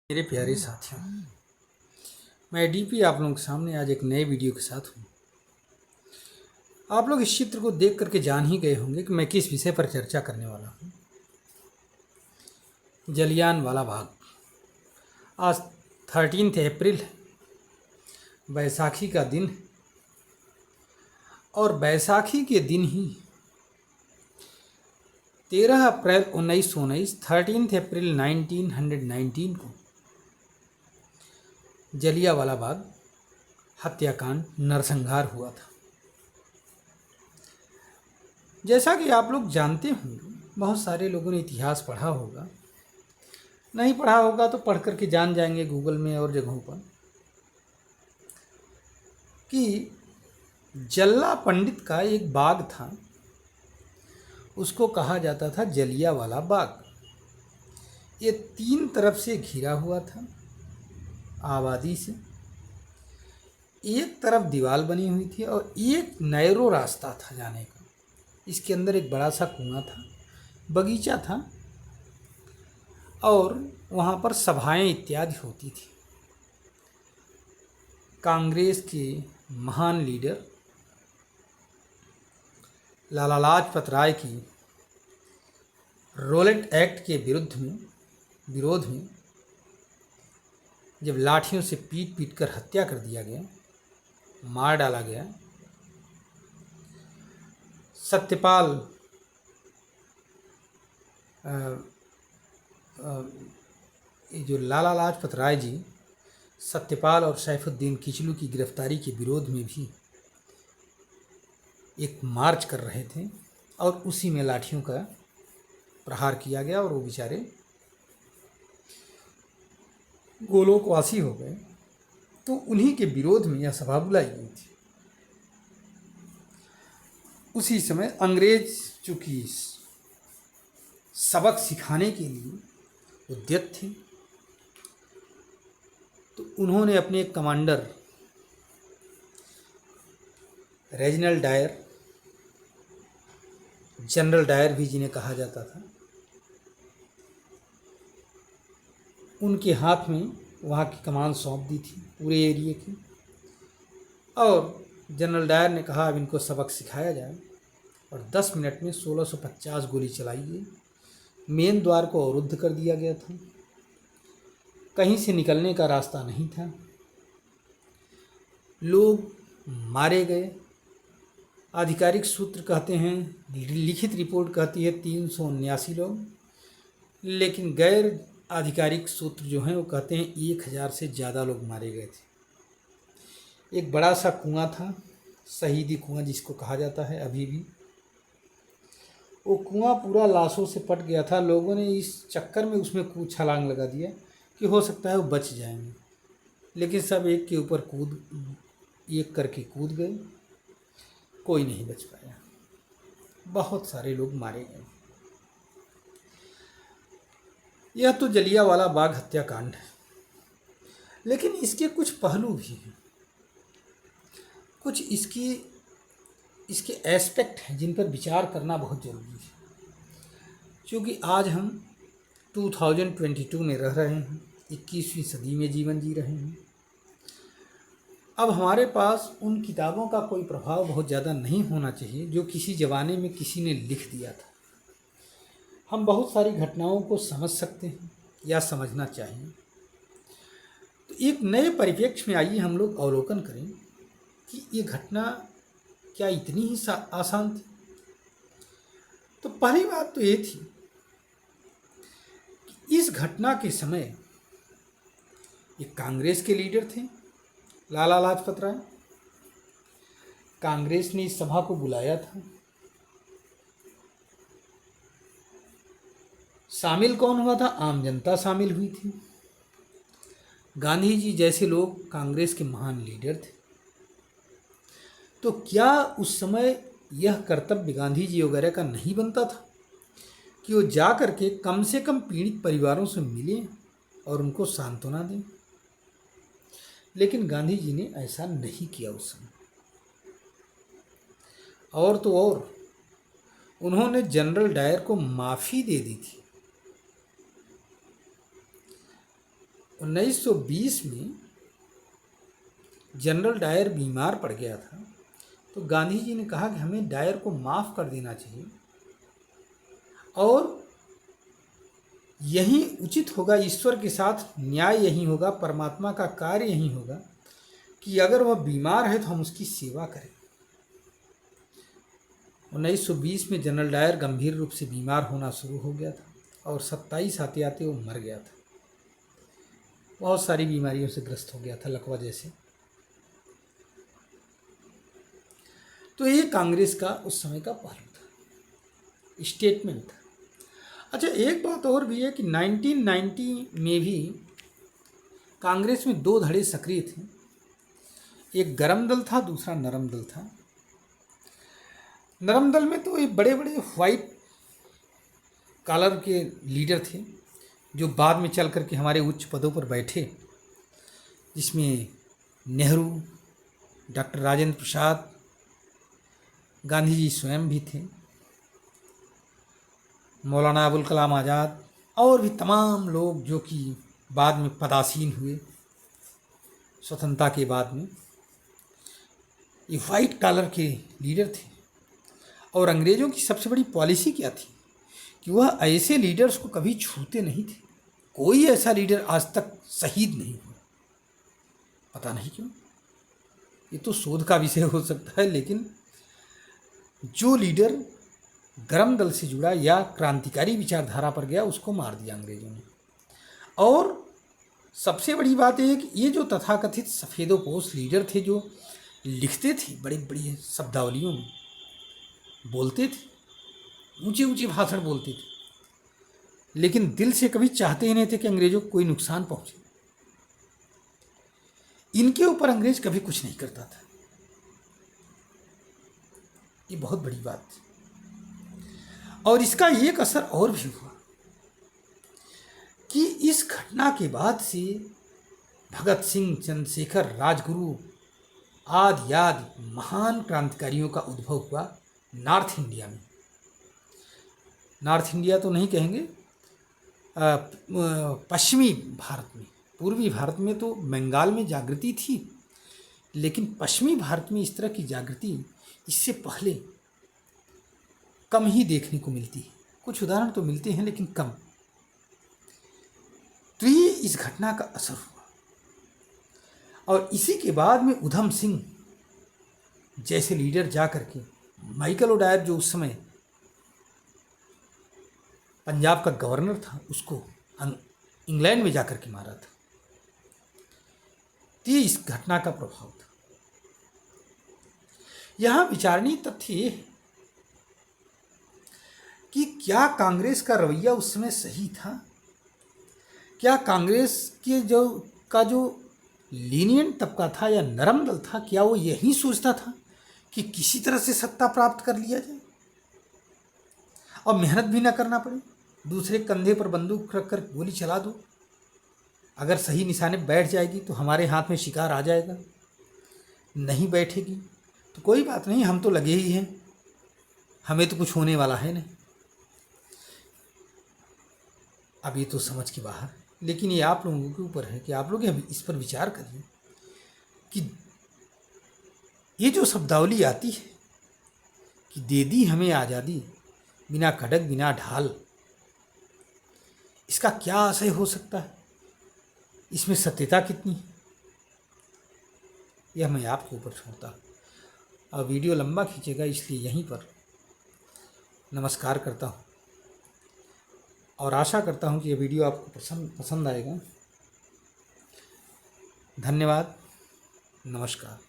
मेरे प्यारे साथियों, मैं डीपी आप लोगों के सामने आज एक नए वीडियो के साथ हूँ। आप लोग इस चित्र को देख करके जान ही गए होंगे कि मैं किस विषय पर चर्चा करने वाला हूँ। जलियांवाला बाग। आज 13 अप्रैल है, बैसाखी का दिन है। और बैसाखी के दिन ही 13 अप्रैल 1919 13 अप्रैल 1919 को जलियांवाला बाग हत्याकांड नरसंहार हुआ था। जैसा कि आप लोग जानते होंगे, बहुत सारे लोगों ने इतिहास पढ़ा होगा, नहीं पढ़ा होगा तो पढ़ करके जान जाएंगे गूगल में और जगहों पर कि जल्ला पंडित का एक बाग था, उसको कहा जाता था जलियांवाला बाग। ये 3 तरफ से घिरा हुआ था आबादी से। एक तरफ दीवार बनी हुई थी और एक नैरो रास्ता था जाने का। इसके अंदर एक बड़ा सा कुआं था, बगीचा था और वहाँ पर सभाएं इत्यादि होती थी। कांग्रेस के महान लीडर लाला लाजपत राय की रोलेट एक्ट के विरोध में जब लाठियों से पीट पीट कर हत्या कर दिया गया, मार डाला गया, सत्यपाल ये जो लाला लाजपत राय जी सत्यपाल और सैफुद्दीन किचलू की गिरफ्तारी के विरोध में भी एक मार्च कर रहे थे और उसी में लाठियों का प्रहार किया गया और वो बेचारे गोलोकवासी हो गए। तो उन्हीं के विरोध में यह सभा बुलाई गई थी। उसी समय अंग्रेज चूंकि सबक सिखाने के लिए उद्यत थे, तो उन्होंने अपने commander Reginald Dyer, general Dyer भी जिन्हें कहा जाता था, उनके हाथ में वहाँ की कमान सौंप दी थी पूरे एरिए की। और जनरल डायर ने कहा अब इनको सबक सिखाया जाए और 10 मिनट में 1650 गोली चलाई गई। मेन द्वार को अवरुद्ध कर दिया गया था, कहीं से निकलने का रास्ता नहीं था। लोग मारे गए। आधिकारिक सूत्र कहते हैं, लिखित रिपोर्ट कहती है 379 लोग, लेकिन गैर आधिकारिक सूत्र जो हैं वो कहते हैं 1000 से ज़्यादा लोग मारे गए थे। एक बड़ा सा कुआं था, शहीदी कुआं जिसको कहा जाता है अभी भी। वो कुआं पूरा लाशों से पट गया था। लोगों ने इस चक्कर में उसमें छलांग लगा दिया कि हो सकता है वो बच जाएंगे, लेकिन सब एक के ऊपर एक करके कूद गए, कोई नहीं बच पाया। बहुत सारे लोग मारे गए। यह तो जलियांवाला बाग हत्याकांड है, लेकिन इसके कुछ पहलू भी हैं, कुछ इसके एस्पेक्ट हैं जिन पर विचार करना बहुत ज़रूरी है। क्योंकि आज हम 2022 में रह रहे हैं, 21वीं सदी में जीवन जी रहे हैं। अब हमारे पास उन किताबों का कोई प्रभाव बहुत ज़्यादा नहीं होना चाहिए जो किसी ज़माने में किसी ने लिख दिया था। हम बहुत सारी घटनाओं को समझ सकते हैं या समझना चाहिए। तो एक नए परिप्रेक्ष्य में आइए हम लोग अवलोकन करें कि ये घटना क्या इतनी ही आसान थी। तो पहली बात तो ये थी कि इस घटना के समय ये कांग्रेस के लीडर थे लाला लाजपत राय। कांग्रेस ने इस सभा को बुलाया था। शामिल कौन हुआ था? आम जनता शामिल हुई थी। गांधी जी जैसे लोग कांग्रेस के महान लीडर थे। तो क्या उस समय यह कर्तव्य गांधी जी वगैरह का नहीं बनता था कि वो जा कर के कम से कम पीड़ित परिवारों से मिलें और उनको सांत्वना दें? लेकिन गांधी जी ने ऐसा नहीं किया उस समय। और तो और उन्होंने जनरल डायर को माफ़ी दे दी थी। 1920 में जनरल डायर बीमार पड़ गया था, तो गांधी जी ने कहा कि हमें डायर को माफ़ कर देना चाहिए और यही उचित होगा, ईश्वर के साथ न्याय यही होगा, परमात्मा का कार्य यही होगा कि अगर वह बीमार है तो हम उसकी सेवा करें। 1920 में जनरल डायर गंभीर रूप से बीमार होना शुरू हो गया था और 27 आते आते वो मर गया था। बहुत सारी बीमारियों से ग्रस्त हो गया था, लकवा जैसे। तो ये कांग्रेस का उस समय का पहलू था, स्टेटमेंट था। अच्छा, एक बात और भी है कि 1990 में भी कांग्रेस में दो धड़े सक्रिय थे। एक गरम दल था, दूसरा नरम दल था। नरम दल में तो ये बड़े बड़े व्हाइट कॉलर के लीडर थे जो बाद में चल करके हमारे उच्च पदों पर बैठे, जिसमें नेहरू, डॉक्टर राजेंद्र प्रसाद, गांधी जी स्वयं भी थे, मौलाना अबुल कलाम आज़ाद और भी तमाम लोग जो कि बाद में पदासीन हुए स्वतंत्रता के बाद में। ये वाइट कॉलर के लीडर थे और अंग्रेज़ों की सबसे बड़ी पॉलिसी क्या थी कि वह ऐसे लीडर्स को कभी छूते नहीं थे। कोई ऐसा लीडर आज तक शहीद नहीं हुआ, पता नहीं क्यों। ये तो शोध का विषय हो सकता है, लेकिन जो लीडर गरम दल से जुड़ा या क्रांतिकारी विचारधारा पर गया उसको मार दिया अंग्रेजों ने। और सबसे बड़ी बात यह है कि ये जो तथाकथित सफ़ेदोपोश लीडर थे जो लिखते थे बड़े बड़ी शब्दावलियों में, बोलते थे, ऊंचे ऊंचे भाषण बोलते थे, लेकिन दिल से कभी चाहते ही नहीं थे कि अंग्रेजों को कोई नुकसान पहुंचे। इनके ऊपर अंग्रेज कभी कुछ नहीं करता था। ये बहुत बड़ी बात थी। और इसका एक असर और भी हुआ कि इस घटना के बाद से भगत सिंह, चंद्रशेखर, राजगुरु आदि महान क्रांतिकारियों का उद्भव हुआ नॉर्थ इंडिया में। नॉर्थ इंडिया तो नहीं कहेंगे, पश्चिमी भारत में। पूर्वी भारत में तो बंगाल में जागृति थी, लेकिन पश्चिमी भारत में इस तरह की जागृति इससे पहले कम ही देखने को मिलती है। कुछ उदाहरण तो मिलते हैं लेकिन कम। तो ये इस घटना का असर हुआ और इसी के बाद में उधम सिंह जैसे लीडर जा करके माइकल ओडायर, जो उस समय पंजाब का गवर्नर था, उसको इंग्लैंड में जाकर के मारा था। तो ये इस घटना का प्रभाव था। यहाँ विचारणीय तथ्य ये है कि क्या कांग्रेस का रवैया उस समय सही था? क्या कांग्रेस के जो लीनियंट तबका था या नरम दल था, क्या वो यही सोचता था कि किसी तरह से सत्ता प्राप्त कर लिया जाए और मेहनत भी ना करना पड़े, दूसरे कंधे पर बंदूक रख कर गोली चला दो, अगर सही निशाने बैठ जाएगी तो हमारे हाथ में शिकार आ जाएगा, नहीं बैठेगी तो कोई बात नहीं, हम तो लगे ही हैं, हमें तो कुछ होने वाला है नहीं। अब ये तो समझ के बाहर। लेकिन ये आप लोगों के ऊपर है कि आप लोग इस पर विचार करिए कि ये जो शब्दावली आती है कि दे दी हमें आज़ादी बिना खड़ग बिना ढाल, इसका क्या आशय हो सकता है, इसमें सत्यता कितनी है, यह मैं आपके ऊपर छोड़ता हूँ। और वीडियो लंबा खींचेगा, इसलिए यहीं पर नमस्कार करता हूँ और आशा करता हूँ कि यह वीडियो आपको पसंद आएगा। धन्यवाद, नमस्कार।